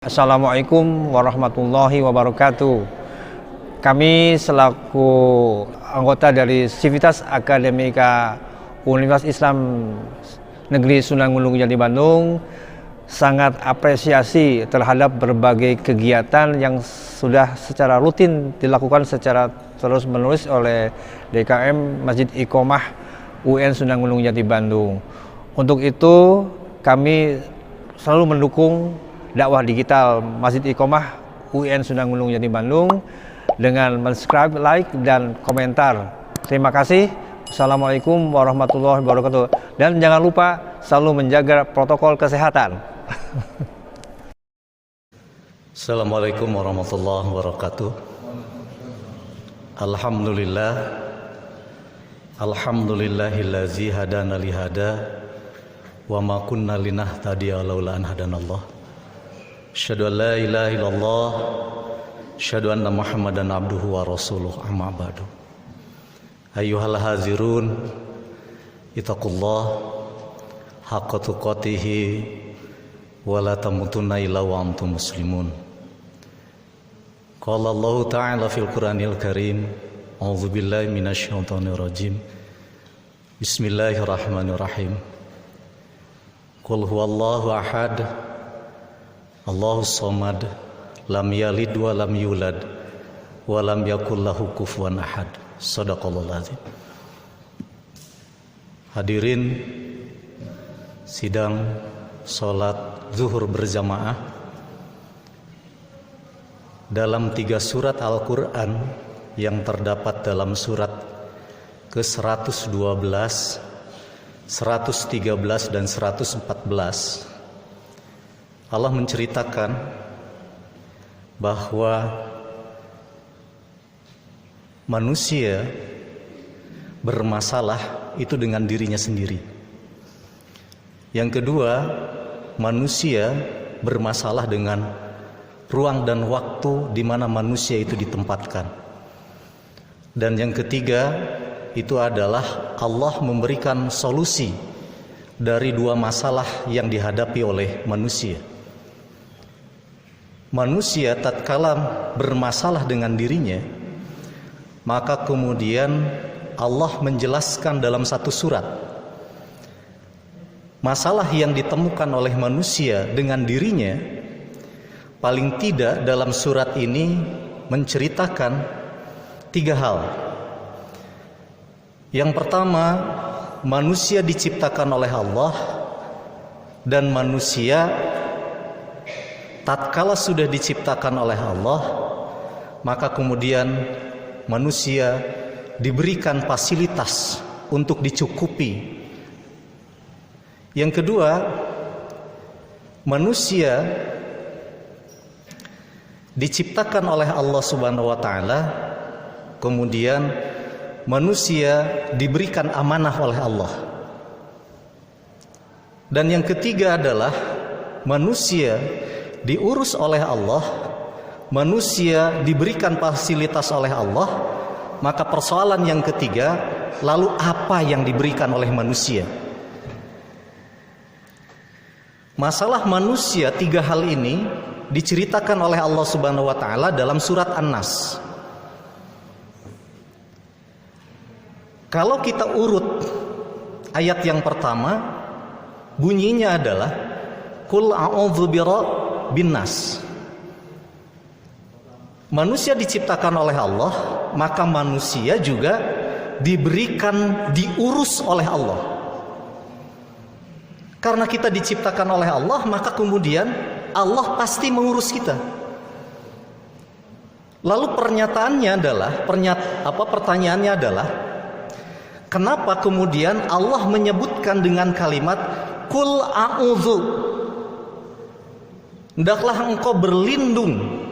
Assalamualaikum warahmatullahi wabarakatuh. Kami selaku anggota dari Civitas Akademika Universitas Islam Negeri Sunan Gunung Jati Bandung sangat apresiasi terhadap berbagai kegiatan yang sudah secara rutin dilakukan secara terus-menerus oleh DKM Masjid Iqomah UN Sunan Gunung Jati Bandung. Untuk itu kami selalu mendukung dakwah digital Masjid Iqomah UN Sunan Gunung Jati Bandung dengan subscribe, like, dan komentar. Terima kasih. Assalamualaikum warahmatullahi wabarakatuh. Dan jangan lupa selalu menjaga protokol kesehatan. Assalamualaikum warahmatullahi wabarakatuh. Alhamdulillah. Alhamdulillahillazi hadana lihada wa ma kunna linahtadiya laula an hadanallah. Asyhadu an la ilaha illallah, asyhadu anna Muhammadan abduhu wa rasuluh, amma ba'du. Ayyuhal hazirun, ittaqullah haqqa tuqatih wa la tamutunna illa wa antum muslimun. Qala Allah ta'ala fil Qur'anil Karim, a'udzu billahi minasy syaithanir rajim. Bismillahirrahmanirrahim. Qul huwallahu ahad, Allahus samad, lam yalid wa lam yulad wa lam yakul lahu kufuwan ahad. Shadaqallahul azim. Hadirin sidang salat zuhur berjamaah dalam 3 surat Al-Qur'an yang terdapat dalam surat ke-112, 113 dan 114. Allah menceritakan bahwa manusia bermasalah itu dengan dirinya sendiri. Yang kedua, manusia bermasalah dengan ruang dan waktu di mana manusia itu ditempatkan. Dan yang ketiga, itu adalah Allah memberikan solusi dari 2 masalah yang dihadapi oleh manusia. Manusia tatkala bermasalah dengan dirinya, maka kemudian Allah menjelaskan dalam satu surat masalah yang ditemukan oleh manusia dengan dirinya. Paling tidak dalam surat ini menceritakan 3 hal. Yang pertama, manusia diciptakan oleh Allah, dan manusia tatkala sudah diciptakan oleh Allah, maka kemudian manusia diberikan fasilitas untuk dicukupi. Yang kedua, manusia diciptakan oleh Allah Subhanahu wa taala, kemudian manusia diberikan amanah oleh Allah. Dan yang ketiga adalah manusia diurus oleh Allah, manusia diberikan fasilitas oleh Allah. Maka persoalan yang ketiga, lalu apa yang diberikan oleh manusia? Masalah manusia 3 hal ini diceritakan oleh Allah Subhanahu wa taala dalam surat An-Nas. Kalau kita urut ayat yang pertama, bunyinya adalah Qul a'udzu binnas. Manusia diciptakan oleh Allah, maka manusia juga diberikan diurus oleh Allah. Karena kita diciptakan oleh Allah, maka kemudian Allah pasti mengurus kita. Lalu pertanyaannya adalah kenapa kemudian Allah menyebutkan dengan kalimat Qul a'udzu? Hendaklah engkau berlindung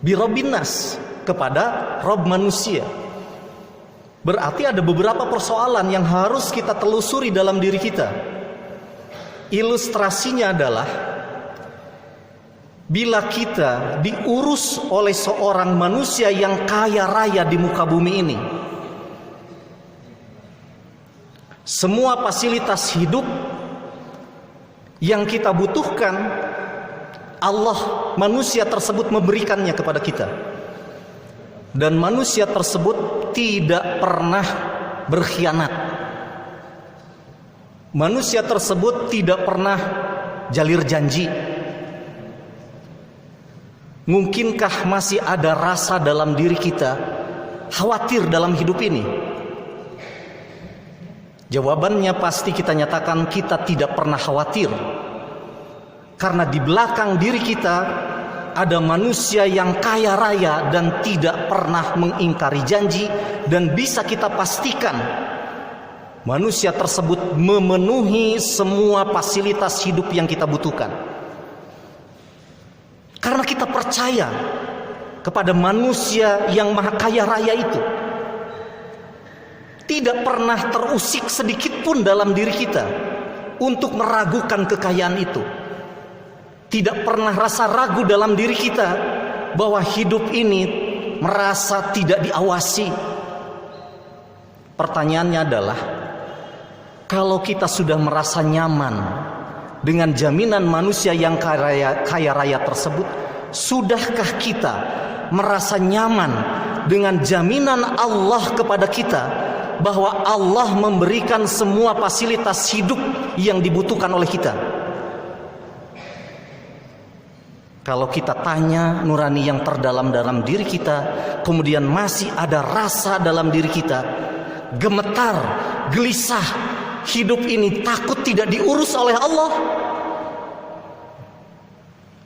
birabbinas, kepada Rabb manusia. Berarti ada beberapa persoalan yang harus kita telusuri dalam diri kita. Ilustrasinya adalah bila kita diurus oleh seorang manusia yang kaya raya di muka bumi ini, semua fasilitas hidup yang kita butuhkan Allah, manusia tersebut memberikannya kepada kita. Dan manusia tersebut tidak pernah berkhianat. Manusia tersebut tidak pernah jalir janji. Mungkinkah masih ada rasa dalam diri kita khawatir dalam hidup ini? Jawabannya pasti kita nyatakan kita tidak pernah khawatir. Karena di belakang diri kita ada manusia yang kaya raya dan tidak pernah mengingkari janji, dan bisa kita pastikan manusia tersebut memenuhi semua fasilitas hidup yang kita butuhkan. Karena kita percaya kepada manusia yang maha kaya raya itu. Tidak pernah terusik sedikit pun dalam diri kita untuk meragukan kekayaan itu. Tidak pernah rasa ragu dalam diri kita bahwa hidup ini merasa tidak diawasi. Pertanyaannya adalah, kalau kita sudah merasa nyaman dengan jaminan manusia yang kaya raya tersebut, sudahkah kita merasa nyaman dengan jaminan Allah kepada kita bahwa Allah memberikan semua fasilitas hidup yang dibutuhkan oleh kita? Kalau kita tanya nurani yang terdalam dalam diri kita, kemudian masih ada rasa dalam diri kita gemetar, gelisah, hidup ini takut tidak diurus oleh Allah,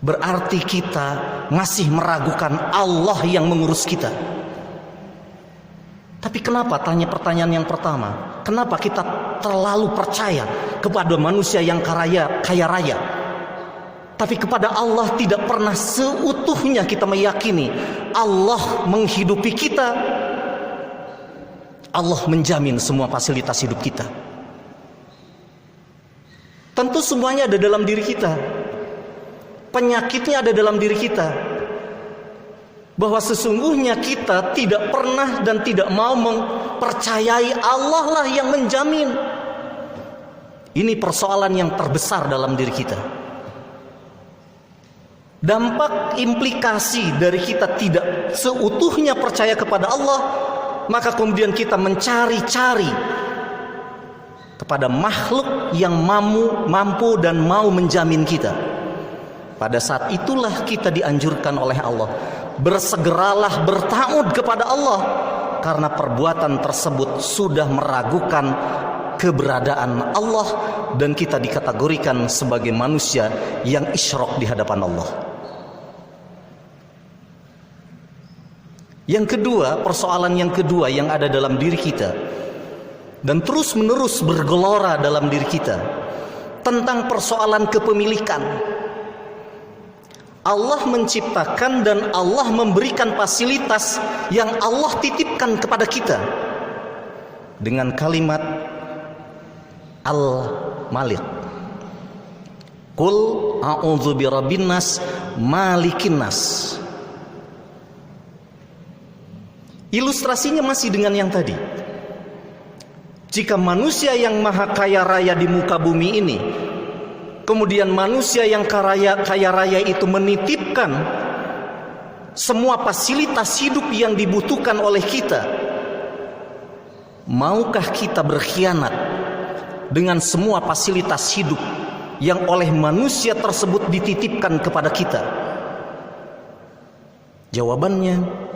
berarti kita masih meragukan Allah yang mengurus kita. Tapi kenapa, tanya pertanyaan yang pertama, kenapa kita terlalu percaya kepada manusia yang kaya raya, tapi kepada Allah tidak pernah seutuhnya kita meyakini Allah menghidupi kita, Allah menjamin semua fasilitas hidup kita? Tentu semuanya ada dalam diri kita, penyakitnya ada dalam diri kita, bahwa sesungguhnya kita tidak pernah dan tidak mau mempercayai Allah lah yang menjamin. Ini persoalan yang terbesar dalam diri kita. Dampak implikasi dari kita tidak seutuhnya percaya kepada Allah, maka kemudian kita mencari-cari kepada makhluk yang mampu dan mau menjamin kita. Pada saat itulah kita dianjurkan oleh Allah, bersegeralah bertaud kepada Allah, karena perbuatan tersebut sudah meragukan keberadaan Allah, dan kita dikategorikan sebagai manusia yang isyrok di hadapan Allah. Yang kedua, persoalan yang kedua yang ada dalam diri kita dan terus menerus bergelora dalam diri kita, tentang persoalan kepemilikan. Allah menciptakan dan Allah memberikan fasilitas yang Allah titipkan kepada kita dengan kalimat Al-Malik. Qul a'udzu birabbin nas malikin nas. Ilustrasinya masih dengan yang tadi. Jika manusia yang maha kaya raya di muka bumi ini, kemudian manusia yang kaya raya itu menitipkan semua fasilitas hidup yang dibutuhkan oleh kita, maukah kita berkhianat dengan semua fasilitas hidup yang oleh manusia tersebut dititipkan kepada kita? Jawabannya,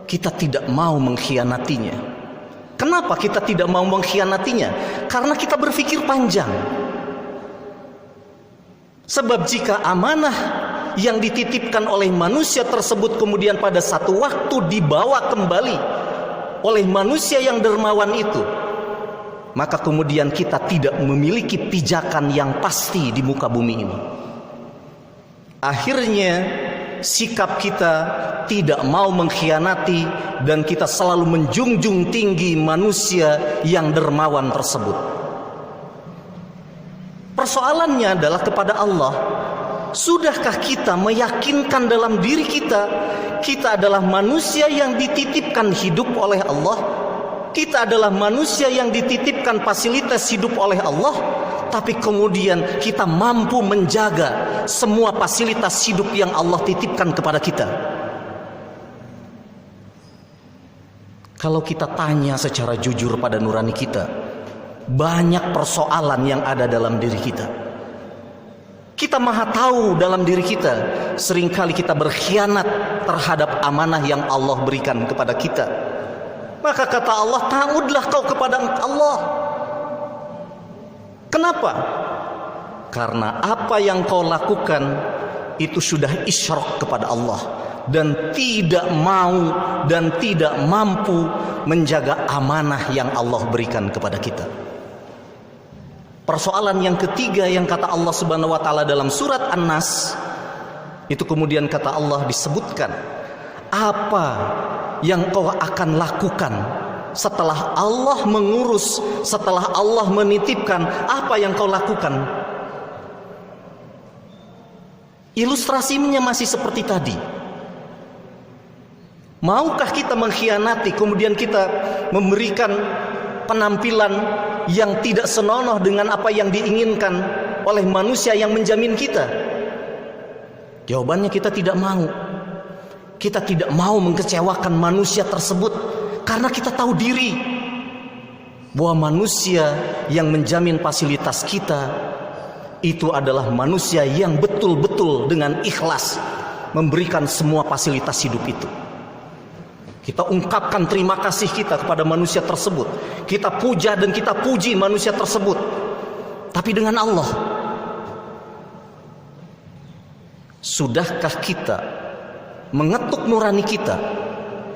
kita tidak mau mengkhianatinya. Kenapa kita tidak mau mengkhianatinya? Karena kita berpikir panjang. Sebab jika amanah yang dititipkan oleh manusia tersebut kemudian pada satu waktu dibawa kembali oleh manusia yang dermawan itu, maka kemudian kita tidak memiliki pijakan yang pasti di muka bumi ini. Akhirnya sikap kita tidak mau mengkhianati, dan kita selalu menjunjung tinggi manusia yang dermawan tersebut. Persoalannya adalah kepada Allah, sudahkah kita meyakinkan dalam diri kita, kita adalah manusia yang dititipkan hidup oleh Allah, kita adalah manusia yang dititipkan fasilitas hidup oleh Allah, tapi kemudian kita mampu menjaga semua fasilitas hidup yang Allah titipkan kepada kita. Kalau kita tanya secara jujur pada nurani kita, banyak persoalan yang ada dalam diri kita. Kita maha tahu dalam diri kita, seringkali kita berkhianat terhadap amanah yang Allah berikan kepada kita. Maka kata Allah, ta'udlah kau kepada Allah. Kenapa? Karena apa yang kau lakukan itu sudah isyrak kepada Allah, dan tidak mau dan tidak mampu menjaga amanah yang Allah berikan kepada kita. Persoalan yang ketiga yang kata Allah Subhanahu wa taala dalam surat An-Nas, itu kemudian kata Allah disebutkan, apa yang kau akan lakukan setelah Allah mengurus, setelah Allah menitipkan, apa yang kau lakukan? Ilustrasinya masih seperti tadi. Maukah kita mengkhianati, kemudian kita memberikan penampilan yang tidak senonoh dengan apa yang diinginkan oleh manusia yang menjamin kita? Jawabannya kita tidak mau. Kita tidak mau mengecewakan manusia tersebut, karena kita tahu diri bahwa manusia yang menjamin fasilitas kita itu adalah manusia yang betul-betul dengan ikhlas memberikan semua fasilitas hidup itu. Kita ungkapkan terima kasih kita kepada manusia tersebut. Kita puja dan kita puji manusia tersebut. Tapi dengan Allah, sudahkah kita mengetuk nurani kita?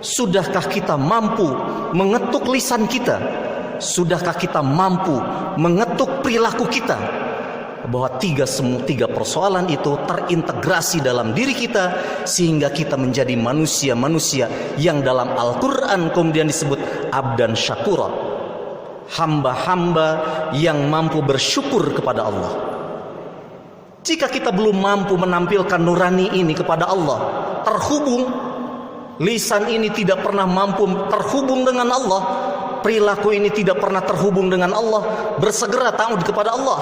Sudahkah kita mampu mengetuk lisan kita? Sudahkah kita mampu mengetuk perilaku kita? Bahwa tiga persoalan itu terintegrasi dalam diri kita, sehingga kita menjadi manusia-manusia yang dalam Al-Quran kemudian disebut abdan syakura, hamba-hamba yang mampu bersyukur kepada Allah. Jika kita belum mampu menampilkan nurani ini kepada Allah, terhubung, lisan ini tidak pernah mampu terhubung dengan Allah, perilaku ini tidak pernah terhubung dengan Allah, bersegera ta'ud kepada Allah.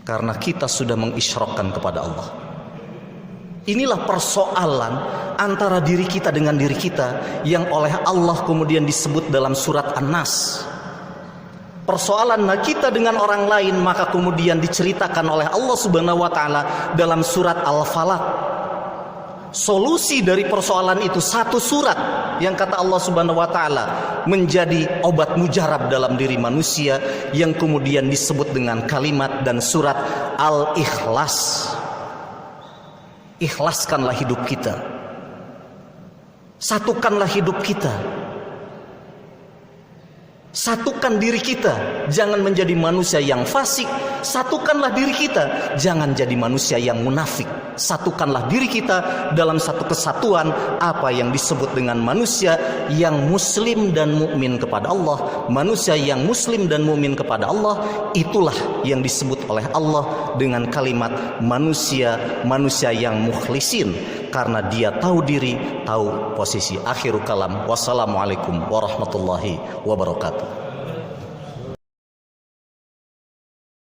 Karena kita sudah mengisyrakkan kepada Allah. Inilah persoalan antara diri kita dengan diri kita yang oleh Allah kemudian disebut dalam surat An-Nas. Persoalan kita dengan orang lain maka kemudian diceritakan oleh Allah Subhanahu wa taala dalam surat Al-Falaq. Solusi dari persoalan itu satu surat yang kata Allah Subhanahu wa taala menjadi obat mujarab dalam diri manusia, yang kemudian disebut dengan kalimat dan surat Al-Ikhlas. Ikhlaskanlah hidup kita. Satukanlah hidup kita. Satukan diri kita, jangan menjadi manusia yang fasik. Satukanlah diri kita, jangan jadi manusia yang munafik. Satukanlah diri kita dalam satu kesatuan, apa yang disebut dengan manusia yang muslim dan mukmin kepada Allah. Manusia yang muslim dan mukmin kepada Allah, itulah yang disebut oleh Allah dengan kalimat manusia yang mukhlisin, karena dia tahu diri, tahu posisi. Akhirul kalam, wassalamualaikum warahmatullahi wabarakatuh.